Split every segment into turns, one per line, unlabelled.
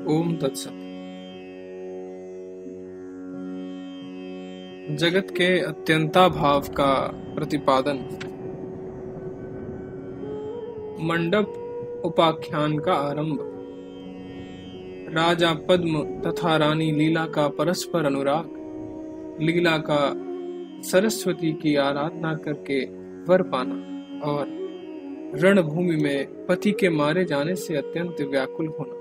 ओम तत्सत। जगत के अत्यंताभाव का प्रतिपादन। मंडप उपाख्यान का आरंभ। राजा पद्म तथा रानी लीला का परस्पर अनुराग, लीला का सरस्वती की आराधना करके वर पाना और रणभूमि में पति के मारे जाने से अत्यंत व्याकुल होना।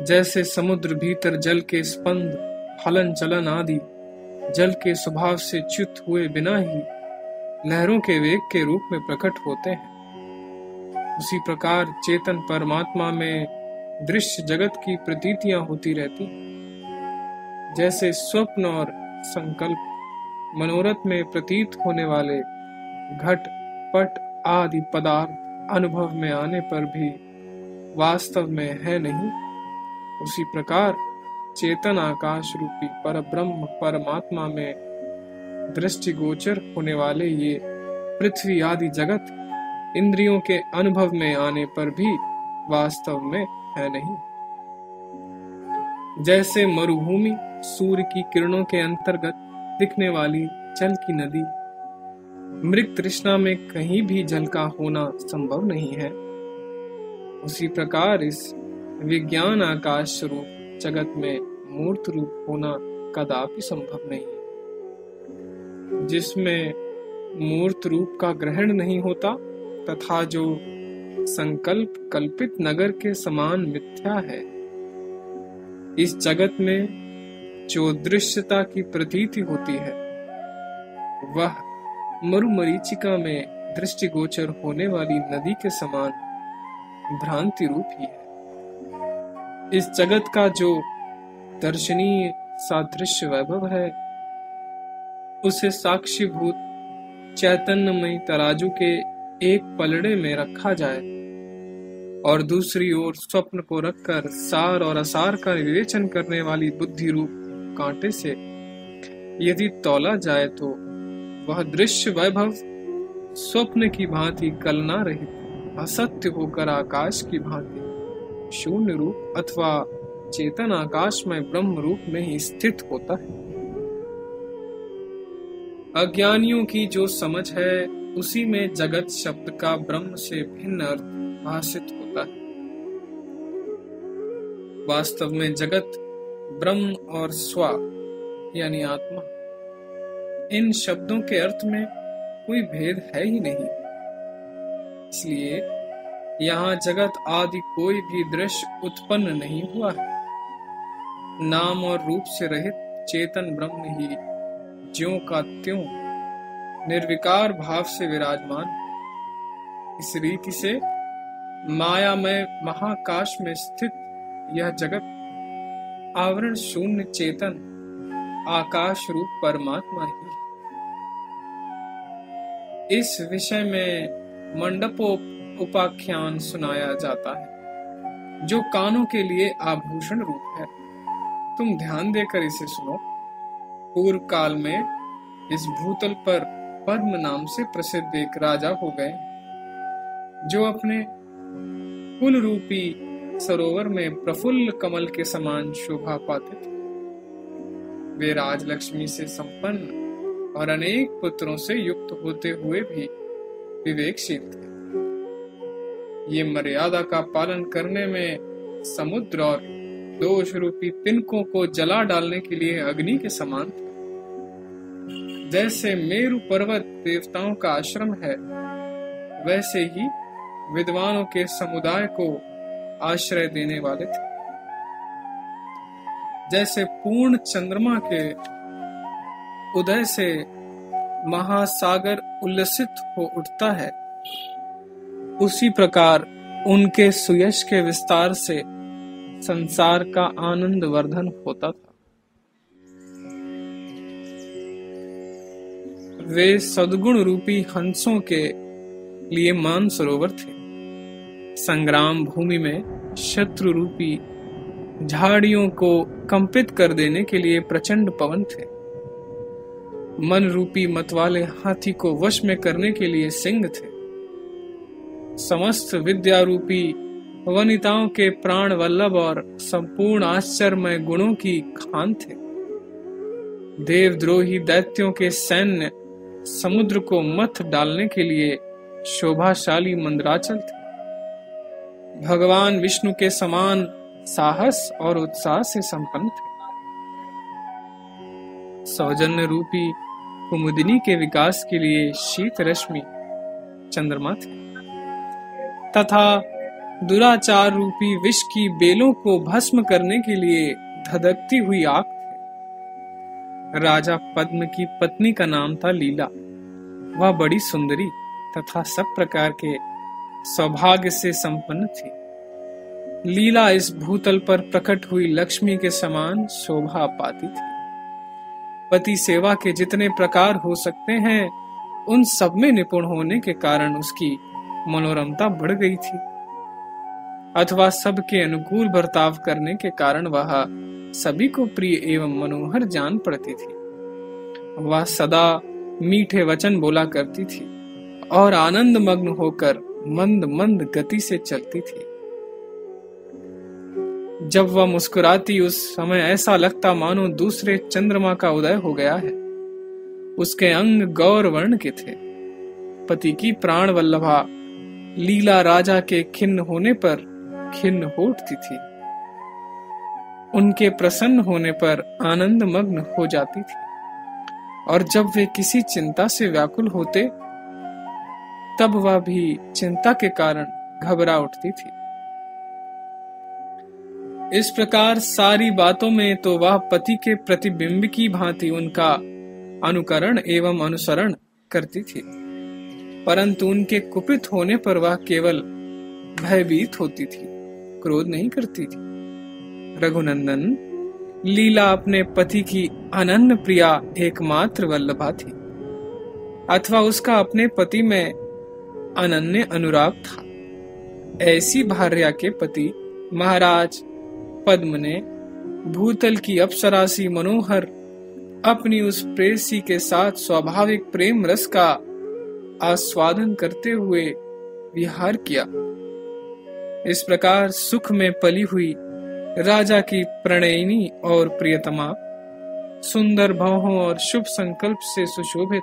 जैसे समुद्र भीतर जल के स्पंद, हलन चलन आदि जल के स्वभाव से च्युत हुए बिना ही लहरों के वेग के रूप में प्रकट होते हैं, उसी प्रकार चेतन परमात्मा में दृश्य जगत की प्रतीतियां होती रहती। जैसे स्वप्न और संकल्प मनोरथ में प्रतीत होने वाले घट पट आदि पदार्थ अनुभव में आने पर भी वास्तव में है नहीं, उसी प्रकार चेतन आकाश रूपी परब्रह्म परमात्मा में दृष्टिगोचर होने वाले ये पृथ्वी आदि जगत इंद्रियों के अनुभव में आने पर भी वास्तव में है नहीं। जैसे मरुभूमि सूर्य की किरणों के अंतर्गत दिखने वाली जल की नदी, मृग तृष्णा में कहीं भी जल का होना संभव नहीं है, उसी प्रकार इस विज्ञान आकाश स्वरूप जगत में मूर्त रूप होना कदापि संभव नहीं है, जिसमें मूर्त रूप का ग्रहण नहीं होता तथा जो संकल्प कल्पित नगर के समान मिथ्या है। इस जगत में जो दृश्यता की प्रतीति होती है वह मरुमरीचिका में दृष्टिगोचर होने वाली नदी के समान भ्रांति रूप ही है। इस जगत का जो दर्शनीय सादृश्य वैभव है उसे साक्षीभूत चैतन्यमय तराजू के एक पलड़े में रखा जाए और दूसरी ओर स्वप्न को रखकर सार और असार का विवेचन करने वाली बुद्धि रूप कांटे से यदि तौला जाए तो वह दृश्य वैभव स्वप्न की भांति कलना रहित असत्य होकर आकाश की भांति शून्य रूप अथवा चेतन आकाश में ब्रह्म रूप में ही स्थित होता है। अज्ञानियों की जो समझ है उसी में जगत शब्द का ब्रह्म से भिन्न अर्थ भाषित होता है। वास्तव में जगत ब्रह्म और स्वा यानी आत्मा, इन शब्दों के अर्थ में कोई भेद है ही नहीं। इसलिए यहाँ जगत आदि कोई भी दृश्य उत्पन्न नहीं हुआ है। नाम और रूप से रहित चेतन ब्रह्म ही ज्यों का त्यों निर्विकार भाव से विराजमान। इस रीति से मायामय महाकाश में स्थित यह जगत आवरण शून्य चेतन आकाश रूप परमात्मा ही है। इस विषय में मंडपो उपाख्यान सुनाया जाता है जो कानों के लिए आभूषण रूप है। तुम ध्यान देकर इसे सुनो। पूर्व काल में इस भूतल पर पद्म नाम से प्रसिद्ध एक राजा हो गए जो अपने कुल रूपी सरोवर में प्रफुल्ल कमल के समान शोभा पाते थे। वे राजलक्ष्मी से संपन्न और अनेक पुत्रों से युक्त होते हुए भी विवेकशील थे। ये मर्यादा का पालन करने में समुद्र और दोष रूपी तिनकों को जला डालने के लिए अग्नि के समान थे। जैसे मेरु पर्वत देवताओं का आश्रम है, वैसे ही विद्वानों के समुदाय को आश्रय देने वाले थे। जैसे पूर्ण चंद्रमा के उदय से महासागर उल्लसित हो उठता है, उसी प्रकार उनके सुयश के विस्तार से संसार का आनंद वर्धन होता था। वे सद्गुण रूपी हंसों के लिए मान सरोवर थे। संग्राम भूमि में शत्रु रूपी झाड़ियों को कंपित कर देने के लिए प्रचंड पवन थे। मन रूपी मतवाले हाथी को वश में करने के लिए सिंह थे। समस्त विद्या रूपी वनिताओं के प्राण वल्लभ और संपूर्ण आश्चर्यमय गुणों की खान थे। देवद्रोही दैत्यों के सैन्य समुद्र को मथ डालने के लिए शोभाशाली मंदराचल थे। भगवान विष्णु के समान साहस और उत्साह से संपन्न थे। सौजन्य रूपी कुमुदिनी के विकास के लिए शीत रश्मि चंद्रमा थे तथा दुराचार रूपी विष की बेलों को भस्म करने के लिए धधकती हुई आग थे। राजा पद्म की पत्नी का नाम था लीला। वह बड़ी सुंदरी तथा सब प्रकार के सौभाग्य से संपन्न थी। लीला इस भूतल पर प्रकट हुई लक्ष्मी के समान शोभा पाती थी। पति सेवा के जितने प्रकार हो सकते हैं उन सब में निपुण होने के कारण उसकी मनोरमता बढ़ गई थी, अथवा सबके अनुकूल बर्ताव करने के कारण वह सभी को प्रिय एवं मनोहर जान पड़ती थी। वह सदा मीठे वचन बोला करती थी और आनंद मग्न होकर मंद मंद गति से चलती थी। जब वह मुस्कुराती उस समय ऐसा लगता मानो दूसरे चंद्रमा का उदय हो गया है। उसके अंग गौर वर्ण के थे। पति की प्राण वल्लभा लीला राजा के खिन्न होने पर खिन्न हो उठती थी। उनके प्रसन्न होने पर आनंद मग्न हो जाती थी और जब वे किसी चिंता से व्याकुल होते तब वह भी चिंता के कारण घबरा उठती थी। इस प्रकार सारी बातों में तो वह पति के प्रतिबिंब की भांति उनका अनुकरण एवं अनुसरण करती थी, परंतु उनके कुपित होने पर वह केवल भयभीत होती थी, क्रोध नहीं करती थी। रघुनंदन, लीला अपने पति की अनन्य प्रिया एकमात्र वल्लभा थी, अथवा उसका अपने पति में अनन्य अनुराग था। ऐसी भार्या के पति महाराज पद्म ने भूतल की अप्सरासी मनोहर अपनी उस प्रेयसी के साथ स्वाभाविक प्रेम रस का आस्वादन करते हुए विहार किया। इस प्रकार सुख में पली हुई राजा की प्रणयिनी और प्रियतमा, सुंदर भावों और शुभ संकल्प से सुशोभित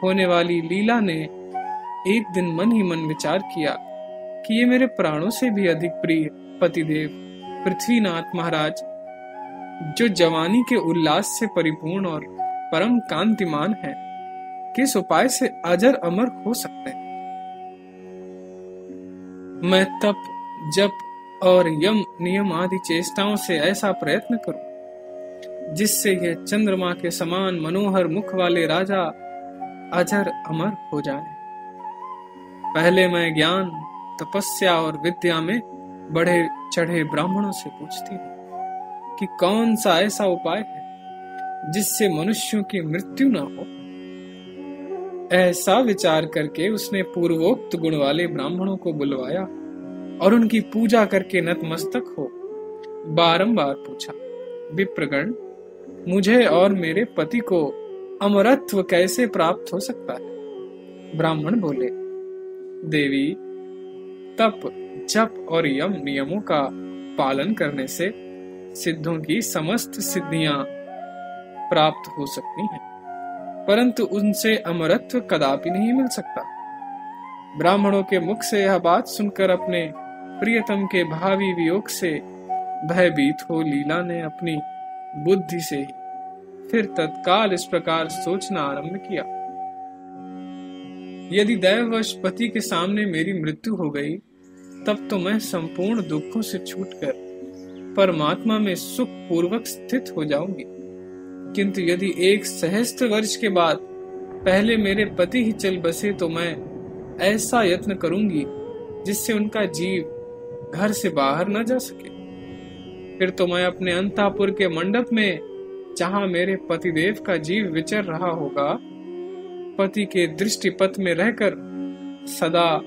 होने वाली लीला ने एक दिन मन ही मन विचार किया कि ये मेरे प्राणों से भी अधिक प्रिय पतिदेव पृथ्वीनाथ महाराज, जो जवानी के उल्लास से परिपूर्ण और परम कांतिमान है, किस उपाय से अजर अमर हो सकते हैं। मैं तप, जप और यम नियम आदि चेष्टाओं से ऐसा प्रयत्न करूं जिससे यह चंद्रमा के समान मनोहर मुख वाले राजा अजर अमर हो जाए। पहले मैं ज्ञान, तपस्या और विद्या में बढ़े चढ़े ब्राह्मणों से पूछती हूँ कि कौन सा ऐसा उपाय है जिससे मनुष्यों की मृत्यु न हो। ऐसा विचार करके उसने पूर्वोक्त गुण वाले ब्राह्मणों को बुलवाया और उनकी पूजा करके नतमस्तक हो बारंबार पूछा, विप्रगण, मुझे और मेरे पति को अमरत्व कैसे प्राप्त हो सकता है। ब्राह्मण बोले, देवी, तप, जप और यम नियमों का पालन करने से सिद्धों की समस्त सिद्धियां प्राप्त हो सकती हैं, परंतु उनसे अमरत्व कदापि नहीं मिल सकता। ब्राह्मणों के मुख से यह बात सुनकर अपने प्रियतम के भावी वियोग से भयभीत हो लीला ने अपनी बुद्धि से ही फिर तत्काल इस प्रकार सोचना आरंभ किया, यदि दैववश पति के सामने मेरी मृत्यु हो गई तब तो मैं संपूर्ण दुखों से छूटकर परमात्मा में सुख पूर्वक स्थित हो जाऊंगी। किंतु यदि 1 सहस्त्र वर्ष के बाद पहले मेरे पति ही चल बसे तो मैं ऐसा यत्न करूंगी जिससे उनका जीव घर से बाहर न जा सके। फिर तो मैं अपने अंतःपुर के मंडप में, जहां मेरे पतिदेव का जीव विचर रहा होगा, पति के दृष्टिपथ में रहकर सदा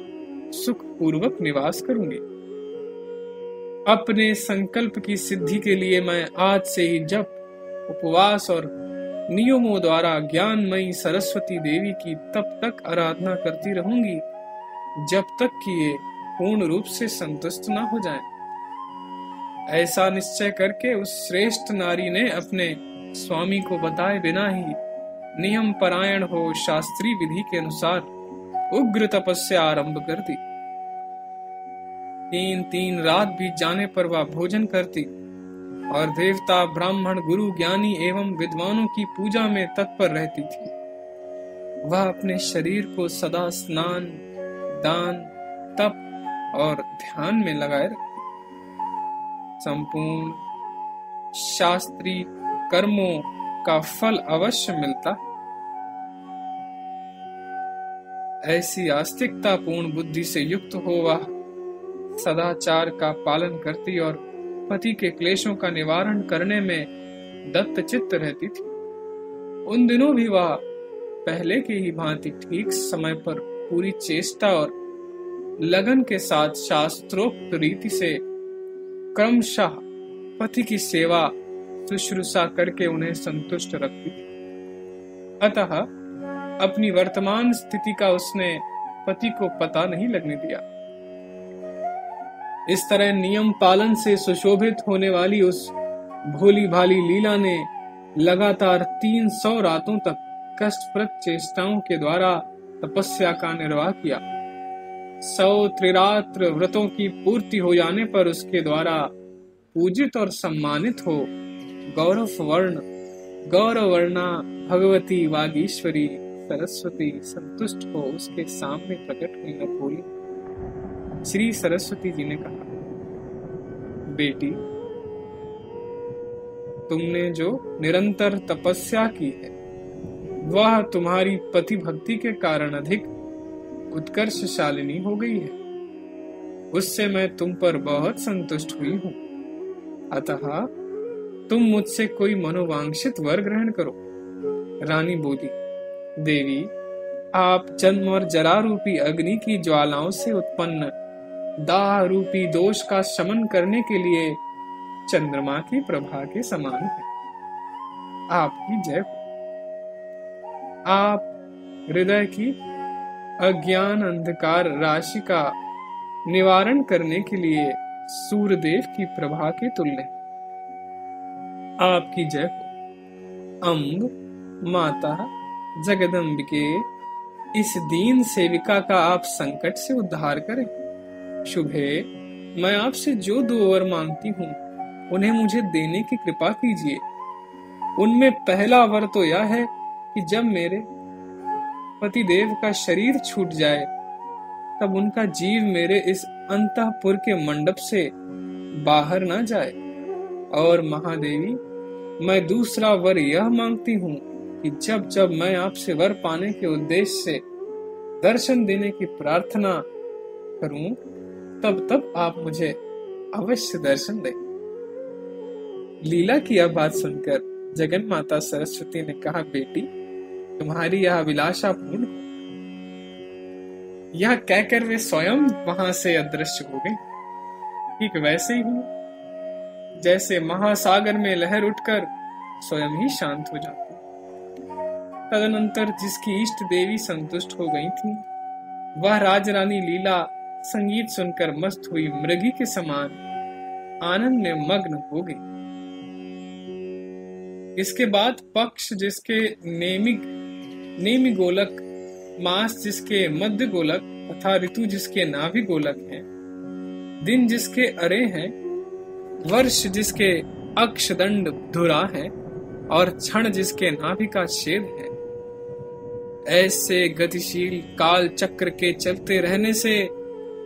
सुख पूर्वक निवास करूंगी। अपने संकल्प की सिद्धि के लिए मैं आज से ही जप, उपवास और नियमों द्वारा ज्ञानमयी सरस्वती देवी की तब तक आराधना करती रहूंगी जब तक कि ये पूर्ण रूप से संतुष्ट न हो जाएं। ऐसा निश्चय करके उस श्रेष्ठ नारी ने अपने स्वामी को बताए बिना ही नियम परायण हो शास्त्रीय विधि के अनुसार उग्र तपस्या आरंभ कर दी। 3 रात बीत जाने पर वह भोजन करती और देवता, ब्राह्मण, गुरु, ज्ञानी एवं विद्वानों की पूजा में तत्पर रहती थी। वह अपने शरीर को सदा स्नान, दान, तप और ध्यान में लगाए रखती। संपूर्ण शास्त्रीय कर्मों का फल अवश्य मिलता। ऐसी आस्तिकता पूर्ण बुद्धि से युक्त हो वह सदाचार का पालन करती और पति के क्लेशों का निवारण करने में दत्तचित्त रहती थी। उन दिनों भी वह पहले की ही भांति ठीक समय पर पूरी चेष्टा और लगन के साथ शास्त्रोक्त रीति से क्रमशः पति की सेवा शुश्रूषा करके उन्हें संतुष्ट रखती थी। अतः अपनी वर्तमान स्थिति का उसने पति को पता नहीं लगने दिया। इस तरह नियम पालन से सुशोभित होने वाली उस भोली भाली लीला ने लगातार 300 रातों तक कष्टप्रद चेष्टाओं के द्वारा तपस्या का निर्वाह किया। 100 त्रिरात्र व्रतों की पूर्ति हो जाने पर उसके द्वारा पूजित और सम्मानित हो गौरवर्णा भगवती वागीश्वरी सरस्वती संतुष्ट हो उसके सामने प्रकट हुई न बोली। श्री सरस्वती जी ने कहा, बेटी, तुमने जो निरंतर तपस्या की है वह तुम्हारी पति भक्ति के कारण अधिक उत्कर्षशालिनी हो गई है। उससे मैं तुम पर बहुत संतुष्ट हुई हूं। अतः तुम मुझसे कोई मनोवांछित वर ग्रहण करो। रानी बोली, देवी, आप जन्म और जरा रूपी अग्नि की ज्वालाओं से उत्पन्न दाह रूपी दोष का शमन करने के लिए चंद्रमा की प्रभा के समान है। आपकी जय हो। आप हृदय की अज्ञान अंधकार राशि का निवारण करने के लिए सूर्यदेव की प्रभा के तुल्य। आपकी जय हो। अम्ब माता जगदम्बिके, इस दीन सेविका का आप संकट से उद्धार करें। शुभे, मैं आपसे जो 2 वर मांगती हूँ उन्हें मुझे देने की कृपा कीजिए। उनमें पहला वर तो यह है कि जब मेरे पतिदेव का शरीर छूट जाए तब उनका जीव मेरे इस अंतःपुर के मंडप से बाहर न जाए। और महादेवी, मैं दूसरा वर यह मांगती हूँ कि जब जब मैं आपसे वर पाने के उद्देश्य से दर्शन देने की प्रार्थना करूं तब तब आप मुझे अवश्य दर्शन दें। लीला की यह बात सुनकर जगन माता सरस्वती ने कहा, बेटी, तुम्हारी यह अभिलाषा पूर्ण हो। यह कहकर वे स्वयं वहां से अदृश्य हो गई। ठीक वैसे ही जैसे महासागर में लहर उठकर स्वयं ही शांत हो जाती। तदनंतर जिसकी इष्ट देवी संतुष्ट हो गई थी, वह राजरानी लीला संगीत सुनकर मस्त हुई मृगी के समान आनंद में मग्न हो गई। इसके बाद पक्ष जिसके नेमि गोलक, मास जिसके मध्य गोलक तथा ऋतु जिसके नाभि गोलक हैं, दिन जिसके अरे हैं, वर्ष जिसके अक्षदंड धुरा है और क्षण जिसके नाभि का छेद है, ऐसे गतिशील काल चक्र के चलते रहने से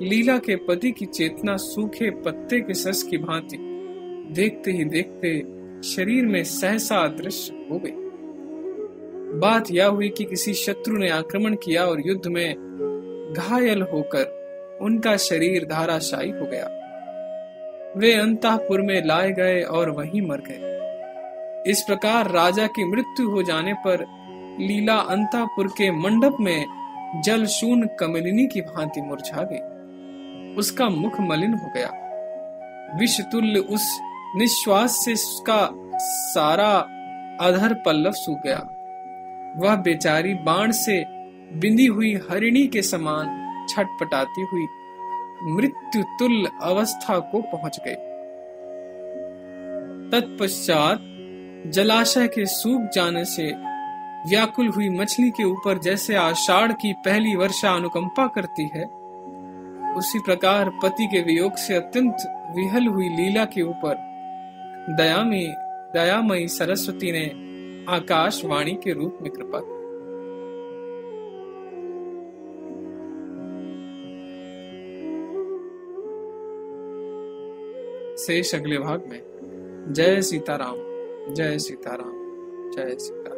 लीला के पति की चेतना सूखे पत्ते के सस की भांति देखते ही देखते शरीर में सहसा अदृश्य हो गई। बात यह हुई कि किसी शत्रु ने आक्रमण किया और युद्ध में घायल होकर उनका शरीर धाराशायी हो गया। वे अंतःपुर में लाए गए और वहीं मर गए। इस प्रकार राजा की मृत्यु हो जाने पर लीला अंतःपुर के मंडप में जल शून्य कमलिनी की भांति मुरझा गई। उसका मुख मलिन हो गया। विष तुल्य उस निश्वास से उसका सारा अधर पल्लव सूख गया। वह बेचारी बाण से बिंदी हुई हरिणी के समान छटपटाती हुई मृत्यु तुल्य अवस्था को पहुंच गए। तत्पश्चात जलाशय के सूख जाने से व्याकुल हुई मछली के ऊपर जैसे आषाढ़ की पहली वर्षा अनुकंपा करती है, उसी प्रकार पति के वियोग से अत्यंत विहल हुई लीला के ऊपर दयामयी सरस्वती ने आकाशवाणी के रूप में कृपा की। शेष अगले भाग में। जय सीताराम, जय सीताराम, जय सीताराम।